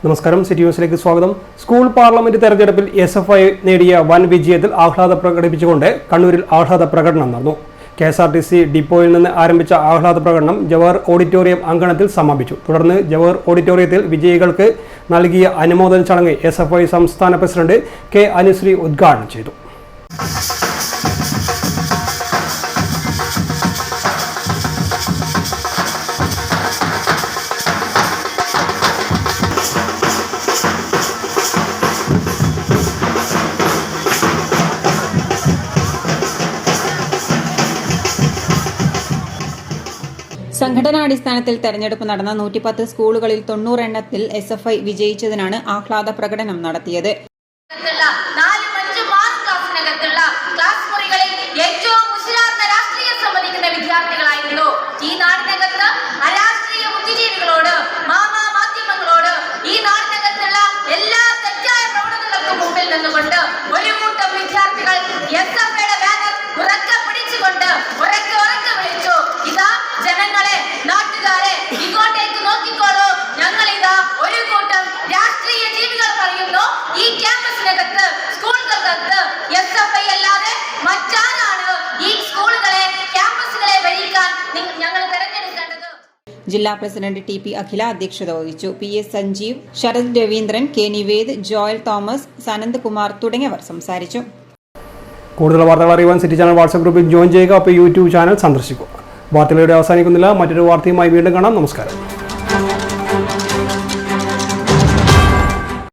നമസ്കാരം, സിറ്റി ന്യൂസിലേക്ക് സ്വാഗതം. സ്കൂൾ പാർലമെന്റ് തെരഞ്ഞെടുപ്പിൽ SFI നേടിയ വൻ വിജയത്തിൽ ആഹ്ലാദം പ്രകടിപ്പിച്ചുകൊണ്ട് കണ്ണൂരിൽ ആഹ്ലാദ പ്രകടനം നടന്നു. KSRTC ഡിപ്പോയിൽ നിന്ന് ആരംഭിച്ച ആഹ്ലാദ പ്രകടനം ജവഹർ ഓഡിറ്റോറിയം അങ്കണത്തിൽ സമാപിച്ചു. തുടർന്ന് ജവഹർ ഓഡിറ്റോറിയത്തിൽ വിജയികൾക്ക് നൽകിയ അനുമോദന ചടങ്ങ് SFI സംസ്ഥാന പ്രസിഡന്റ് K. അനുശ്രീ ഉദ്ഘാടനം ചെയ്തു. സംഘടനാടിസ്ഥാനത്തിൽ തെരഞ്ഞെടുപ്പ് നടന്ന 110 സ്കൂളുകളിൽ 90 എണ്ണത്തിൽ SFI വിജയിച്ചതിനാണ് ആഹ്ലാദ പ്രകടനം നടത്തിയത്. വിദ്യാർത്ഥികളായിരുന്നു ഈ നാടിനകത്ത് അരാഷ്ട്രീയ ബുദ്ധിജീവികളോട്, മാധ്യമങ്ങളോട്, ഈ നാടിനകത്തുള്ള എല്ലാ തെറ്റായ പ്രവണതകൾക്കും മുമ്പിൽ നിന്നുകൊണ്ട് ഒരു കൂട്ടം വിദ്യാർത്ഥികൾ SFIയുടെ ബാനർ ഉറക്കെ പിടിച്ചുകൊണ്ട് ഉറക്കെ വിളിച്ചു, ഇതാ ജനങ്ങളെ, നാട്ടുകാരെ, ഇങ്ങോട്ടേക്ക് നോക്കിക്കോളൂ, ഞങ്ങൾ ഇതാ ഒരു കൂട്ടം രാഷ്ട്രീയ ജീവികൾ പറയുന്നു, ഈ ക്യാമ്പസിനകത്ത്, സ്കൂളുകൾക്കകത്ത് SFI അല്ലാതെ മറ്റാരാണ് ഈ സ്കൂളുകളെ, ക്യാമ്പസുകളെ ഭരിക്കാൻ ഞങ്ങൾ തെരഞ്ഞെടുക്കേണ്ടത്? ജില്ലാ പ്രസിഡന്റ് TP അഖില അധ്യക്ഷത വഹിച്ചു. PS Sanjeev, Sarath Raveendran, K. നിവേദ്, ജോയൽ തോമസ്, സനന്ദ് കുമാർ തുടങ്ങിയവർ സംസാരിച്ചു. കൂടുതൽ വാർത്തകൾ അറിയുവാൻ സിറ്റി ചാനൽ വാട്സ്ആപ്പ് ഗ്രൂപ്പിൽ ജോയിൻ ചെയ്യുക. അപ്പോൾ YouTube ചാനൽ സന്ദർശിക്കുക. വാർത്തകളുടെ അവസാനിക്കുന്നില്ല. മറ്റൊരു വാർത്തയുമായി വീണ്ടും കാണാം. നമസ്കാരം.